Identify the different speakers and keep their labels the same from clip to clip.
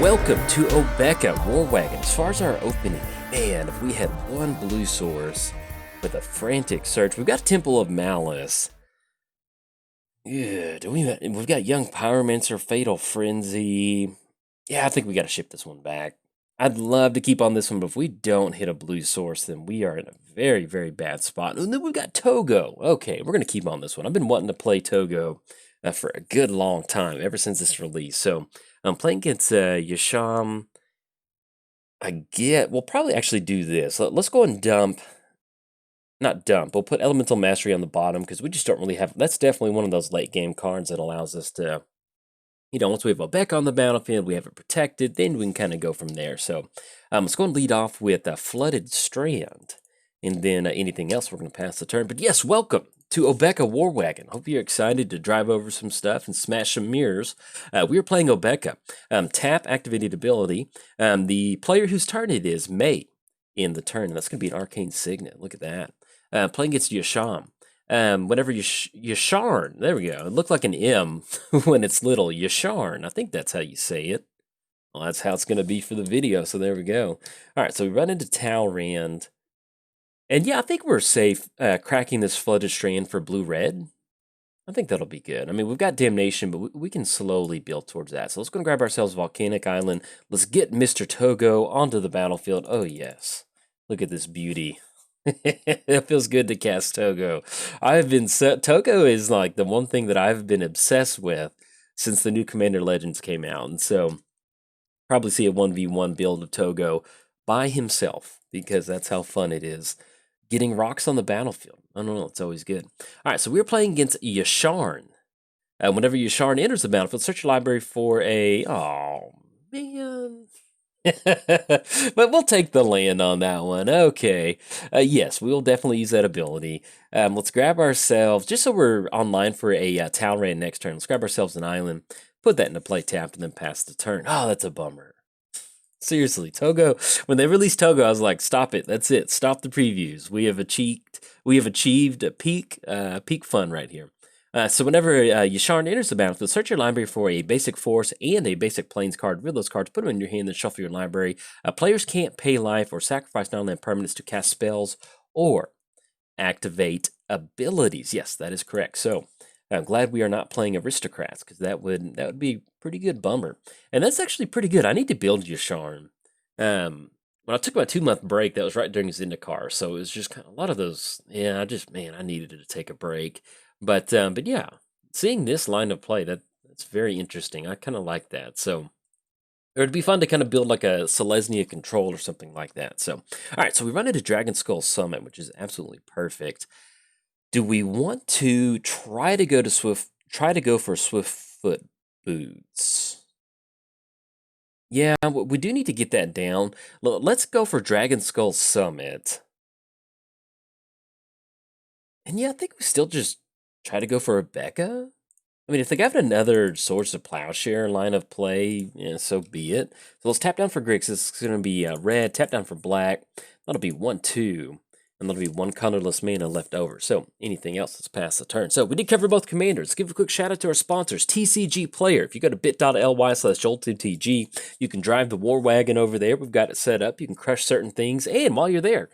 Speaker 1: Welcome to Obeka War Wagon. As far as our opening, man, if we had one blue source with a frantic search, we've got Temple of Malice. Yeah, we've got Young Pyromancer, Fatal Frenzy. Yeah, I think we got to ship this one back. I'd love to keep on this one, but if we don't hit a blue source, then we are in a very, very bad spot. And then we've got Togo. Okay, we're going to keep on this one. I've been wanting to play Togo for a good long time, ever since this release. So I'm playing against Yasharn. We'll probably actually do this. Let's go and not dump, we'll put Elemental Mastery on the bottom because we just don't really have, that's definitely one of those late game cards that allows us to, once we have Obeka on the battlefield, we have it protected, then we can kind of go from there. So let's go and lead off with a Flooded Strand, and then anything else we're going to pass the turn. But yes, welcome to Obeka War Wagon. Hope you're excited to drive over some stuff and smash some mirrors. We are playing Obeka. Tap activated ability. The player whose turn it is may in the turn. That's going to be an Arcane Signet. Look at that. Playing against Yasharn. Whenever Yasharn, there we go. It looked like an M when it's little. Yasharn. I think that's how you say it. Well, that's how it's going to be for the video. So there we go. All right, so we run into Talrand. And yeah, I think we're safe cracking this Flooded Strand for blue-red. I think that'll be good. I mean, we've got Damnation, but we can slowly build towards that. So let's go and grab ourselves Volcanic Island. Let's get Mr. Togo onto the battlefield. Oh, yes. Look at this beauty. It feels good to cast Togo. Togo is like the one thing that I've been obsessed with since the new Commander Legends came out. And so probably see a 1v1 build of Togo by himself because that's how fun it is. Getting rocks on the battlefield. I don't know, it's always good. All right, so we're playing against Yasharn. Whenever Yasharn enters the battlefield, search your library for a... Oh, man. But we'll take the land on that one. Okay. Yes, we'll definitely use that ability. Let's grab ourselves, just so we're online for a Talrand next turn, let's grab ourselves an island, put that into play tapped, and then pass the turn. Oh, that's a bummer. Seriously, Togo, when they released Togo, I was like, stop it. That's it. Stop the previews. We have achieved a peak fun right here. So whenever Yasharn enters the battlefield, search your library for a basic force and a basic plains card. Read those cards, put them in your hand, then shuffle your library. Players can't pay life or sacrifice non-land permanents to cast spells or activate abilities. Yes, that is correct. So I'm glad we are not playing Aristocrats, because that would be a pretty good bummer. And that's actually pretty good. I need to build Yasharn. When I took my 2-month break, that was right during Zendikar, so it was just kind of a lot of those. Yeah, I needed to take a break. But yeah, seeing this line of play, that's very interesting. I kind of like that. So it would be fun to kind of build like a Selesnya control or something like that. So, all right, so we run into Dragon Skull Summit, which is absolutely perfect. Do we want to try to go for Swiftfoot Boots? Yeah, we do need to get that down. Let's go for Dragon Skull Summit. And yeah, I think we still just try to go for Obeka. I mean, if they got another Swords of Plowshare line of play, yeah, so be it. So let's tap down for Grix. It's going to be red. Tap down for black. That'll be 1/2. And there'll be one colorless mana left over. So anything else, let's pass the turn. So we did cover both commanders. Let's give a quick shout out to our sponsors, TCG Player. If you go to bit.ly/JoltMTG, you can drive the War Wagon over there. We've got it set up. You can crush certain things. And while you're there,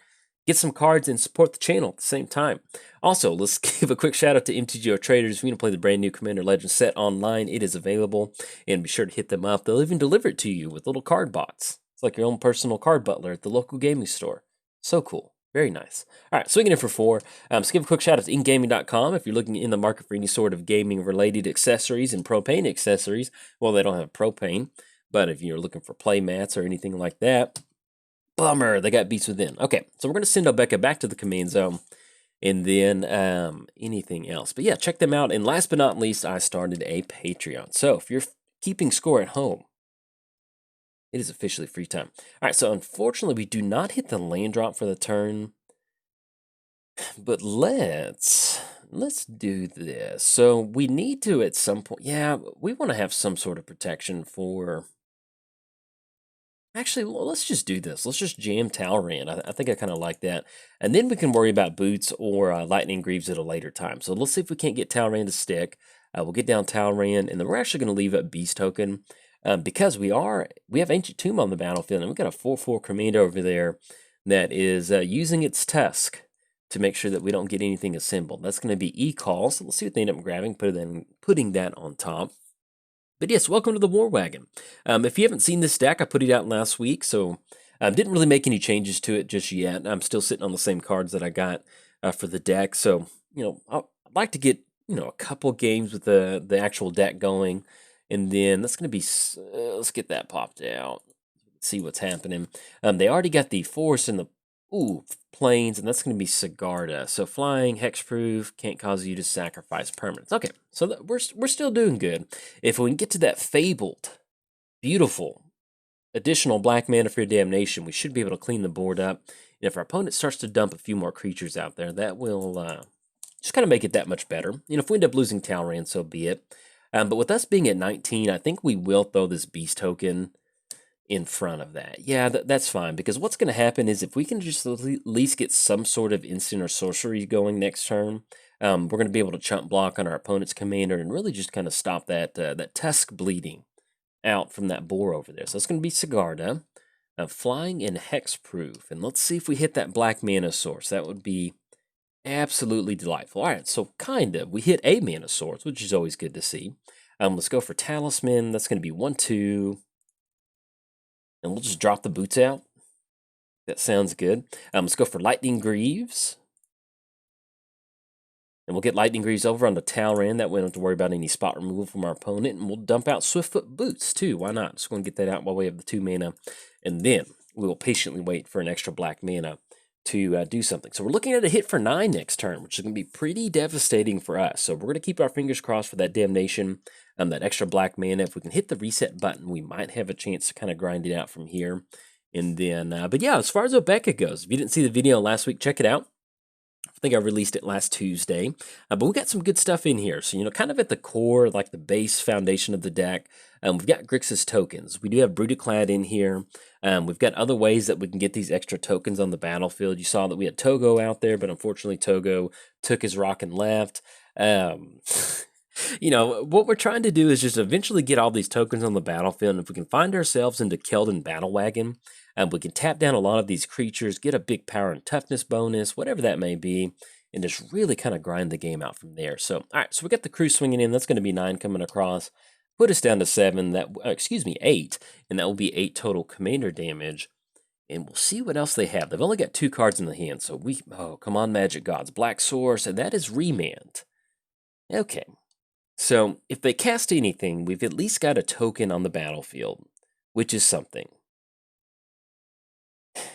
Speaker 1: get some cards and support the channel at the same time. Also, let's give a quick shout out to MTGOTraders. If you want to play the brand new Commander Legends set online, it is available. And be sure to hit them up. They'll even deliver it to you with little card bots. It's like your own personal card butler at the local gaming store. So cool. Very nice. All right, swinging in for 4. Let's give a quick shout out to ingaming.com. If you're looking in the market for any sort of gaming-related accessories and propane accessories, well, they don't have propane, but if you're looking for play mats or anything like that, bummer, they got Beats Within. Okay, so we're going to send Obeka back to the command zone, and then anything else. But yeah, check them out. And last but not least, I started a Patreon. So if you're keeping score at home, it is officially free time. All right, so unfortunately, we do not hit the land drop for the turn. But let's do this. So we need to, at some point, yeah, we want to have some sort of protection for... Actually, well, let's just do this. Let's just jam Talrand. I think I kind of like that. And then we can worry about Boots or Lightning Greaves at a later time. So let's see if we can't get Talrand to stick. We'll get down Talrand, and then we're actually going to leave a Beast token. because we have Ancient Tomb on the battlefield, and we've got a 4/4 commander over there that is using its tusk to make sure that we don't get anything assembled. That's going to be E-Call, so let's see what they end up grabbing, putting that on top. But yes, welcome to the War Wagon. If you haven't seen this deck, I put it out last week, so didn't really make any changes to it just yet. I'm still sitting on the same cards that I got for the deck, so I'd like to get a couple games with the actual deck going, and then that's going to be let's get that popped out, see what's happening. They already got the Force and the planes, and that's going to be Sigarda. So flying, hexproof, can't cause you to sacrifice permanents. Okay, so we're still doing good. If we can get to that fabled, beautiful additional black mana for your damnation, we should be able to clean the board up. And if our opponent starts to dump a few more creatures out there, that will just kind of make it that much better. If we end up losing Talrand, so be it. But with us being at 19, I think we will throw this beast token in front of that. Yeah, that's fine, because what's going to happen is if we can just at least get some sort of instant or sorcery going next turn, we're going to be able to chump block on our opponent's commander and really just kind of stop that that tusk bleeding out from that boar over there. So it's going to be Sigarda, flying in hexproof, and let's see if we hit that black mana source. That would be absolutely delightful. All right, so we hit a mana source, which is always good to see. Let's go for Talisman. That's going to be 1/2. And we'll just drop the boots out. That sounds good. Let's go for Lightning Greaves. And we'll get Lightning Greaves over on the Talrand. That way we don't have to worry about any spot removal from our opponent. And we'll dump out Swiftfoot Boots too. Why not? Just going to get that out while we have the 2 mana. And then we will patiently wait for an extra black mana to do something. So we're looking at a hit for 9 next turn, which is going to be pretty devastating for us. So we're going to keep our fingers crossed for that damnation, that extra black mana. If we can hit the reset button, we might have a chance to kind of grind it out from here. And then, but yeah, as far as Obeka goes, if you didn't see the video last week, check it out. I think I released it last Tuesday, but we got some good stuff in here. So, kind of at the core, like the base foundation of the deck, we've got Grixis tokens. We do have Brutaclad in here. We've got other ways that we can get these extra tokens on the battlefield. You saw that we had Togo out there, but unfortunately Togo took his rock and left. What we're trying to do is just eventually get all these tokens on the battlefield, and if we can find ourselves into Keldon Battle Wagon, we can tap down a lot of these creatures, get a big power and toughness bonus, whatever that may be, and just really kind of grind the game out from there. So, all right, so we got the crew swinging in. That's going to be 9 coming across. Put us down to 7. 8, and that will be 8 total commander damage. And we'll see what else they have. They've only got 2 cards in the hand, so come on, Magic Gods. Black Source, and that is Remand. Okay, so if they cast anything, we've at least got a token on the battlefield, which is something.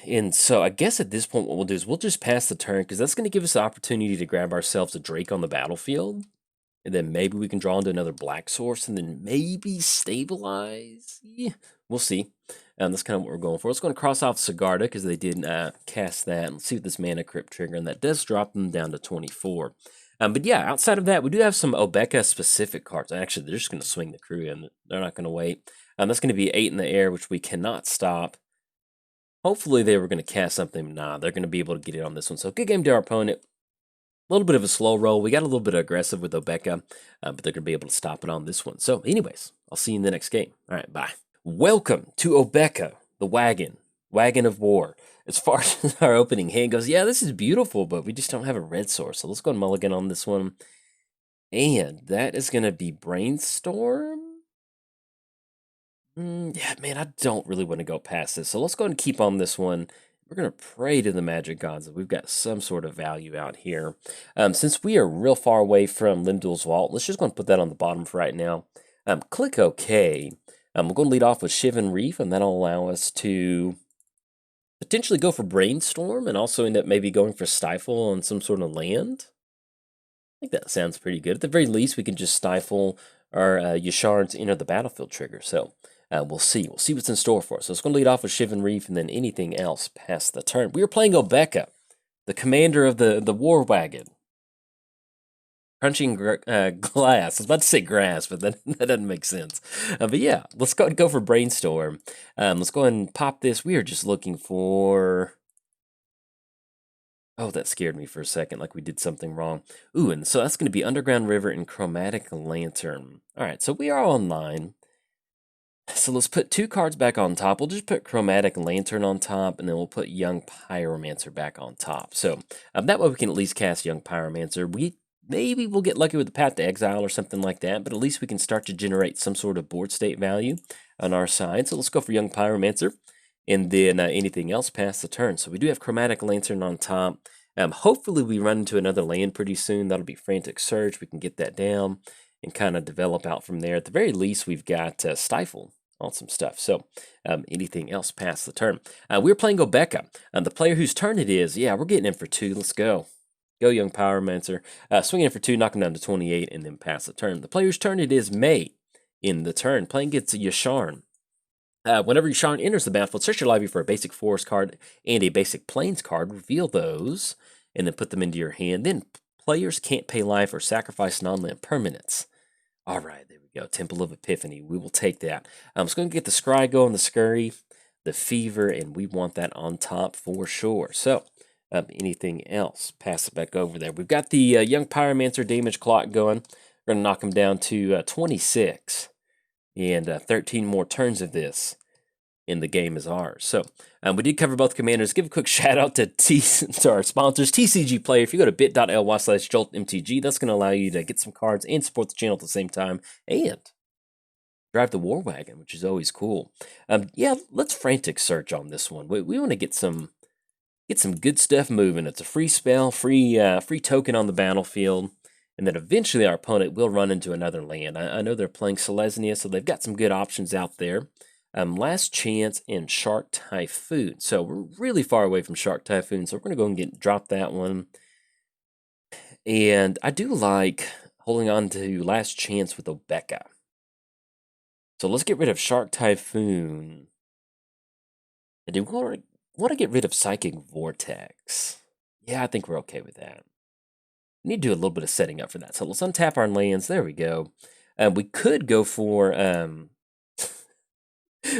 Speaker 1: And so I guess at this point what we'll do is we'll just pass the turn, because that's going to give us the opportunity to grab ourselves a Drake on the battlefield. And then maybe we can draw into another black source and then maybe stabilize. Yeah, we'll see. That's kind of what we're going for. Let's go and cross off Sigarda, because they did cast that. Let's see what this Mana Crypt trigger, and that does drop them down to 24. But yeah, outside of that, we do have some Obeka specific cards. Actually, they're just going to swing the crew in. They're not going to wait. That's going to be 8 in the air, which we cannot stop. Hopefully they were going to cast something. Nah, they're going to be able to get it on this one. So good game to our opponent. A little bit of a slow roll. We got a little bit aggressive with Obeka, but they're going to be able to stop it on this one. So anyways, I'll see you in the next game. All right, bye. Welcome to Obeka, the wagon of war. As far as our opening hand goes, yeah, this is beautiful, but we just don't have a red source. So let's go and mulligan on this one. And that is going to be Brainstorm. Yeah, man, I don't really want to go past this. So let's go and keep on this one. We're going to pray to the Magic Gods that we've got some sort of value out here. Since we are real far away from Limdul's Vault, let's just go and put that on the bottom for right now. Click OK. We're going to lead off with Shivan Reef, and that'll allow us to potentially go for Brainstorm and also end up maybe going for Stifle on some sort of land. I think that sounds pretty good. At the very least, we can just Stifle our Yasharn to enter the battlefield trigger. So we'll see. We'll see what's in store for us. So it's going to lead off with Shivan Reef and then anything else past the turn. We are playing Obeka, the commander of the War Wagon. Crunching glass. I was about to say grass, but that doesn't make sense. But yeah, let's go for Brainstorm. Let's go ahead and pop this. We are just looking for... Oh, that scared me for a second, like we did something wrong. Ooh, and so that's going to be Underground River and Chromatic Lantern. All right, so we are online. So let's put 2 cards back on top. We'll just put Chromatic Lantern on top, and then we'll put Young Pyromancer back on top. So that way we can at least cast Young Pyromancer. Maybe we'll get lucky with the Path to Exile or something like that, but at least we can start to generate some sort of board state value on our side. So let's go for Young Pyromancer, and then anything else past the turn. So we do have Chromatic Lantern on top. Hopefully we run into another land pretty soon. That'll be Frantic Surge. We can get that down and kind of develop out from there. At the very least, we've got Stifle on some stuff. So anything else past the turn. We're playing Obeka. The player whose turn it is, yeah, we're getting in for 2. Let's go. Go, Young Pyromancer. Swinging in for 2, knocking down to 28, and then pass the turn. The player whose turn it is, May, in the turn. Playing gets Yasharn. Whenever Yasharn enters the battlefield, search your library for a basic forest card and a basic plains card. Reveal those, and then put them into your hand. Then players can't pay life or sacrifice non-land permanents. All right, there we go. Temple of Epiphany. We will take that. I'm just going to get the Scry going, the Scurry, the Fever, and we want that on top for sure. So, anything else? Pass it back over there. We've got the Young Pyromancer damage clock going. We're going to knock him down to 26. And 13 more turns of this, and the game is ours. So we did cover both commanders. Give a quick shout out to our sponsors, TCG Player. If you go to bit.ly/JoltMTG, that's going to allow you to get some cards and support the channel at the same time, and drive the War Wagon, which is always cool. Yeah, let's Frantic Search on this one. We want to get some good stuff moving. It's a free spell, free token on the battlefield. And then eventually our opponent will run into another land. I know they're playing Selesnya, so they've got some good options out there. Last Chance and Shark Typhoon. So we're really far away from Shark Typhoon, so we're going to go and drop that one. And I do like holding on to Last Chance with Obeka. So let's get rid of Shark Typhoon. I do want to get rid of Psychic Vortex. Yeah, I think we're okay with that. We need to do a little bit of setting up for that. So let's untap our lands. There we go. We could go for...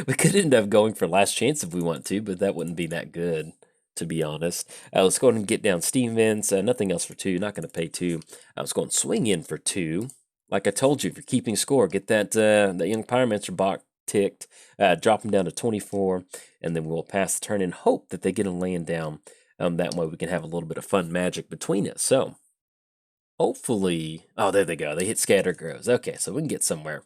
Speaker 1: we could end up going for Last Chance if we want to, but that wouldn't be that good, to be honest. Let's go ahead and get down Steam Vents. Nothing else for 2. Not going to pay 2. Let's go and swing in for 2. Like I told you, if you're keeping score, get that Young Pyromancer box ticked. Drop them down to 24, and then we'll pass the turn and hope that they get a land down. That way we can have a little bit of fun magic between us. So... hopefully, oh, there they go. They hit Scatter Grows. Okay, so we can get somewhere.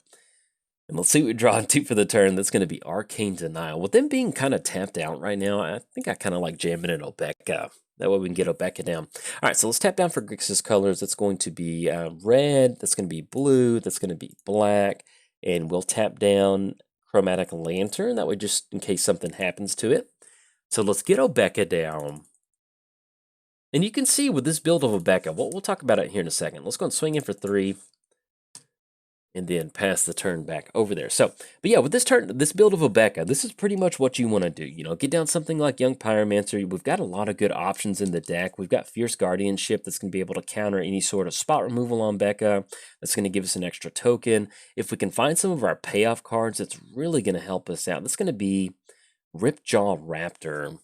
Speaker 1: And let's see what we draw into for the turn. That's going to be Arcane Denial. With them being kind of tapped out right now, I think I kind of like jamming in Obeka. That way we can get Obeka down. All right, so let's tap down for Grixis colors. That's going to be red. That's going to be blue. That's going to be black. And we'll tap down Chromatic Lantern. That way just in case something happens to it. So let's get Obeka down. And you can see with this build of Obeka, we'll talk about it here in a second. Let's go and swing in for 3. And then pass the turn back over there. So, but yeah, with this build of Obeka, this is pretty much what you want to do. You know, get down something like Young Pyromancer. We've got a lot of good options in the deck. We've got Fierce Guardianship that's going to be able to counter any sort of spot removal on Obeka. That's going to give us an extra token. If we can find some of our payoff cards, that's really going to help us out. That's going to be Ripjaw Raptor.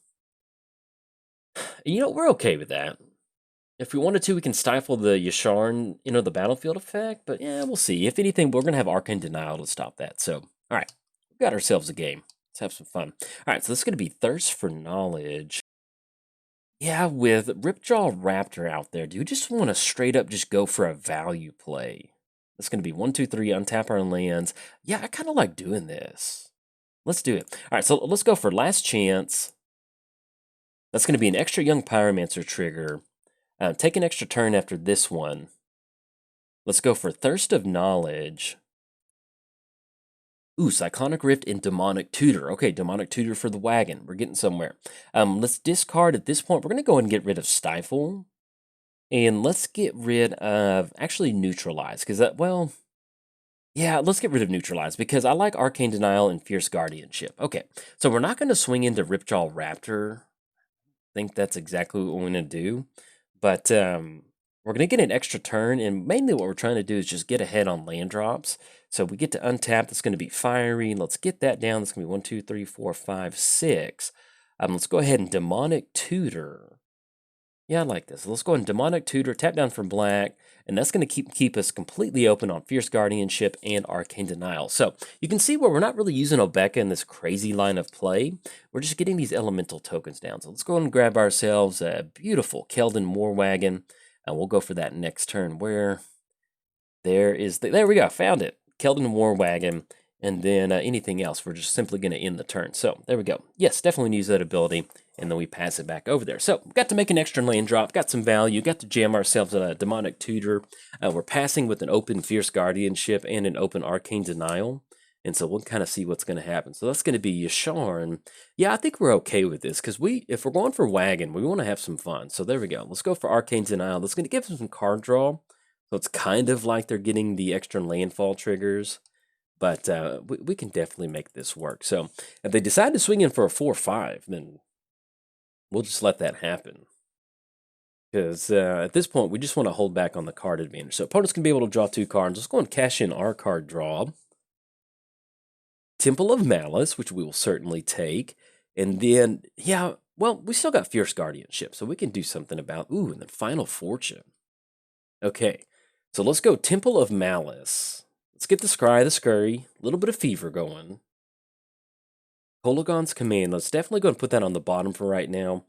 Speaker 1: And, you know, we're okay with that. If we wanted to, we can stifle the Yasharn, the battlefield effect, but yeah, we'll see. If anything, we're going to have Arcane Denial to stop that. So, all right, we've got ourselves a game. Let's have some fun. All right, so this is going to be Thirst for Knowledge. Yeah, with Ripjaw Raptor out there, do you just want to straight up just go for a value play? That's going to be 1, 2, 3, untap our lands. Yeah, I kind of like doing this. Let's do it. All right, so let's go for Last Chance. That's going to be an extra Young Pyromancer trigger. Take an extra turn after this one. Let's go for Thirst of Knowledge. Ooh, Psychonic Rift and Demonic Tutor. Okay, Demonic Tutor for the wagon. We're getting somewhere. Let's discard at this point. We're going to go ahead and get rid of Stifle. And let's get rid of, actually, Neutralize. Because that, well, yeah, let's get rid of Neutralize. Because I like Arcane Denial and Fierce Guardianship. Okay, so we're not going to swing into Ripjaw Raptor. I think that's exactly what we're going to do. But we're going to get an extra turn, and mainly what we're trying to do is just get ahead on land drops. So we get to untap. That's going to be Fiery. Let's get that down. That's going to be 1, 2, 3, 4, 5, 6. Let's go ahead and Demonic Tutor. Yeah, I like this. Let's go and Demonic Tutor, tap down for black, and that's going to keep us completely open on Fierce Guardianship and Arcane Denial. So you can see where we're not really using Obeka in this crazy line of play. We're just getting these elemental tokens down. So let's go and grab ourselves a beautiful Keldon Warwagon, and we'll go for that next turn. Where there we go, found it. Keldon Warwagon. And then anything else, we're just simply going to end the turn. So there we go. Yes, definitely use that ability. And then we pass it back over there. So we got to make an extra land drop, got some value, got to jam ourselves a Demonic Tutor. We're passing with an open Fierce Guardianship and an open Arcane Denial. And so we'll kind of see what's going to happen. So that's going to be Yasharn. Yeah, I think we're okay with this because if we're going for Wagon, we want to have some fun. So there we go. Let's go for Arcane Denial. That's going to give them some card draw. So it's kind of like they're getting the extra landfall triggers. But we can definitely make this work. So if they decide to swing in for a 4-5, then we'll just let that happen. Because at this point, we just want to hold back on the card advantage. So opponents can be able to draw 2 cards. Let's go and cash in our card draw. Temple of Malice, which we will certainly take. And then, yeah, well, we still got Fierce Guardianship, so we can do something about... Ooh, and then Final Fortune. Okay, so let's go Temple of Malice. Let's get the Scry, the Scurry, a little bit of Fever going. Polygon's Command, let's definitely go and put that on the bottom for right now.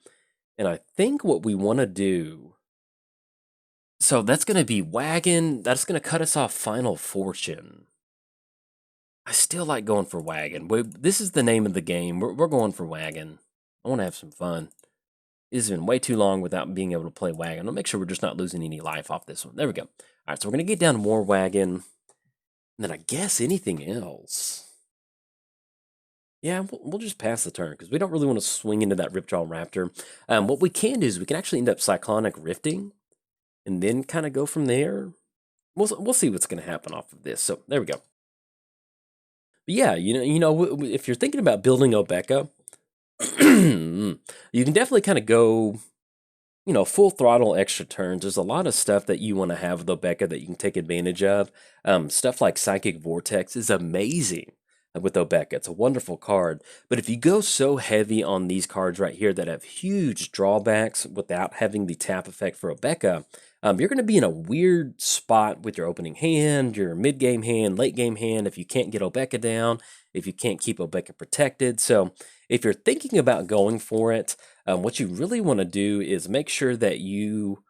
Speaker 1: And I think what we want to do... So that's going to be Wagon, that's going to cut us off Final Fortune. I still like going for Wagon. This is the name of the game. We're going for Wagon. I want to have some fun. It's been way too long without being able to play Wagon. I'll make sure we're just not losing any life off this one. There we go. All right, so we're going to get down to more Wagon. And then I guess anything else. Yeah, we'll just pass the turn because we don't really want to swing into that Ripjaw Raptor. What we can do is we can actually end up Cyclonic Rifting and then kind of go from there. We'll see what's going to happen off of this. So there we go. But yeah, if you're thinking about building Obeka, you can definitely kind of go, full throttle extra turns. There's a lot of stuff that you want to have with Obeka that you can take advantage of. Stuff like Psychic Vortex is amazing with Obeka. It's a wonderful card. But if you go so heavy on these cards right here that have huge drawbacks without having the tap effect for Obeka, you're going to be in a weird spot with your opening hand, your mid-game hand, late-game hand, if you can't get Obeka down, if you can't keep Obeka protected. So if you're thinking about going for it, what you really want to do is make sure that you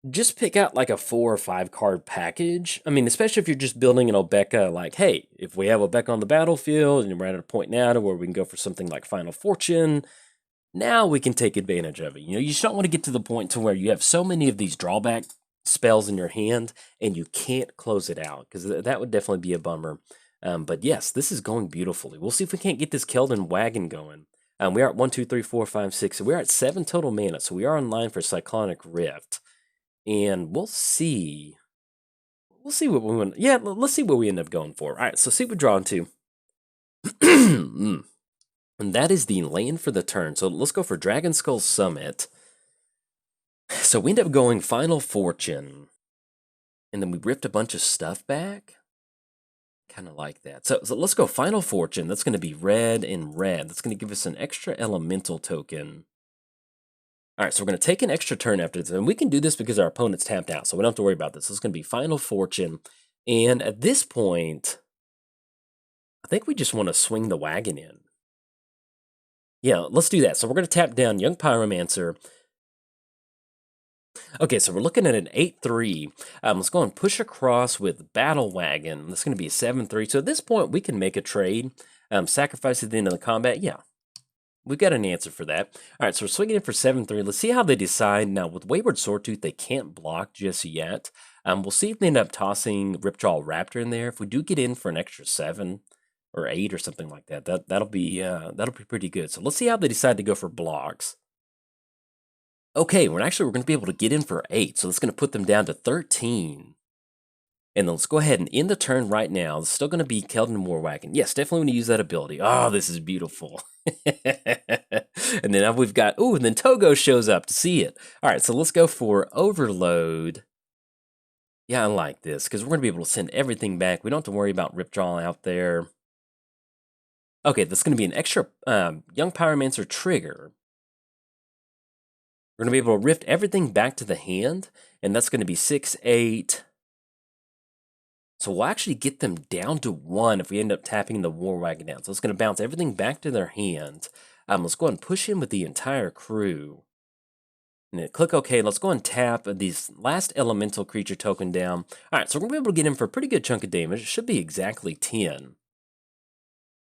Speaker 1: just pick out like a 4 or 5 card package. I mean, especially if you're just building an Obeka, like, hey, if we have Obeka on the battlefield and we're at a point now to where we can go for something like Final Fortune, now we can take advantage of it. You just don't want to get to the point to where you have so many of these drawback spells in your hand and you can't close it out, because that would definitely be a bummer. But yes, this is going beautifully. We'll see if we can't get this Keldon Wagon going. We are at 1, 2, 3, 4, 5, 6. So we're at 7 total mana. So we are in line for Cyclonic Rift. And we'll see. We'll see what we want. Yeah, let's see what we end up going for. All right, so see what we're drawn to. And that is the land for the turn. So let's go for Dragon Skull Summit. So we end up going Final Fortune. And then we ripped a bunch of stuff back. Kind of like that. So let's go Final Fortune. That's going to be red and red. That's going to give us an extra elemental token. All right, so we're going to take an extra turn after this. And we can do this because our opponent's tapped out. So we don't have to worry about this. It's going to be Final Fortune. And at this point, I think we just want to swing the wagon in. Yeah, let's do that. So we're going to tap down Young Pyromancer. Okay, so we're looking at an 8-3. Let's go and push across with Battle Wagon. That's going to be a 7-3. So at this point, we can make a trade. Sacrifice at the end of the combat. Yeah, we've got an answer for that. All right, so we're swinging in for 7-3. Let's see how they decide. Now, with Wayward Swordtooth, they can't block just yet. We'll see if they end up tossing Ripjaw Raptor in there. If we do get in for an extra 7 or 8 or something like that, that'll be pretty good. So let's see how they decide to go for blocks. Okay, we're going to be able to get in for 8, so that's going to put them down to 13. And then let's go ahead and end the turn right now. It's still going to be Keldon Warwagon. Yes, definitely want to use that ability. Oh, this is beautiful. And then we've got, and then Togo shows up to see it. All right, so let's go for Overload. Yeah, I like this, because we're going to be able to send everything back. We don't have to worry about Ripjaw out there. Okay, that's going to be an extra Young Pyromancer trigger. We're going to be able to rift everything back to the hand, and that's going to be 6, 8. So we'll actually get them down to 1 if we end up tapping the War Wagon down. So it's going to bounce everything back to their hand. Let's go ahead and push in with the entire crew. And then click OK. Let's go and tap these last elemental creature token down. All right, so we're going to be able to get him for a pretty good chunk of damage. It should be exactly 10.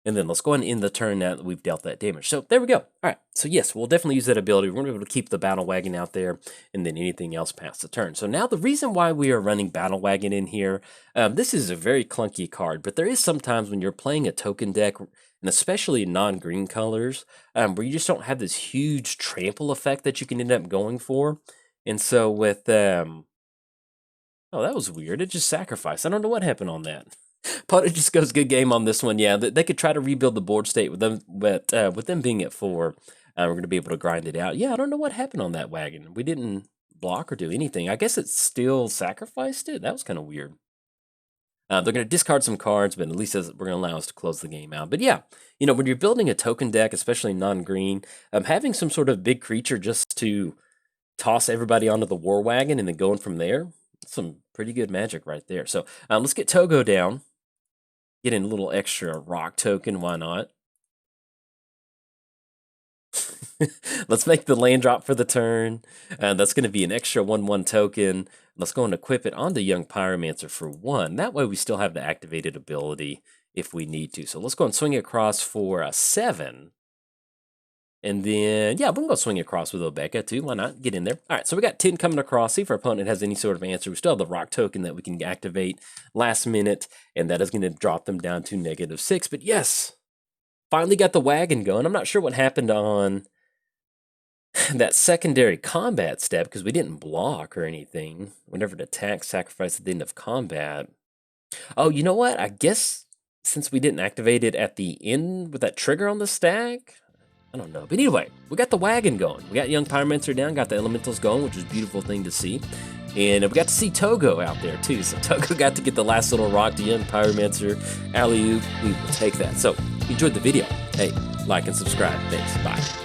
Speaker 1: And then let's go ahead and end the turn now that we've dealt that damage. So there we go. All right, so yes, we'll definitely use that ability. We're going to be able to keep the Battle Wagon out there and then anything else past the turn. So now the reason why we are running Battle Wagon in here, this is a very clunky card, but there is sometimes when you're playing a token deck, and especially in non-green colors, where you just don't have this huge trample effect that you can end up going for. And so with, oh, that was weird. It just sacrificed. I don't know what happened on that. Potter just goes good game on this one. Yeah, they could try to rebuild the board state with them, but with them being at 4, we're going to be able to grind it out. Yeah, I don't know what happened on that wagon. We didn't block or do anything. I guess it still sacrificed it. That was kind of weird. They're going to discard some cards, but at least we're going to allow us to close the game out. But yeah, you know, when you're building a token deck, especially non-green, having some sort of big creature just to toss everybody onto the War Wagon and then going from there, some pretty good magic right there. So let's get Togo down. Get in a little extra rock token, why not? Let's make the land drop for the turn. That's going to be an extra 1/1 token. Let's go and equip it on the Young Pyromancer for 1. That way we still have the activated ability if we need to. So let's go and swing across for a 7. And then, yeah, we're going to swing across with Obeka too. Why not? Get in there. All right, so we got 10 coming across. See if our opponent has any sort of answer. We still have the rock token that we can activate last minute, and that is going to drop them down to -6. But yes, finally got the wagon going. I'm not sure what happened on that secondary combat step because we didn't block or anything. Whenever to attack, sacrifice at the end of combat. Oh, you know what? I guess since we didn't activate it at the end with that trigger on the stack, I don't know. But anyway, we got the wagon going. We got Young Pyromancer down, got the elementals going, which was a beautiful thing to see. And we got to see Togo out there too. So Togo got to get the last little rock to Young Pyromancer. Alley-oop, we will take that. So, if you enjoyed the video, hey, like and subscribe. Thanks. Bye.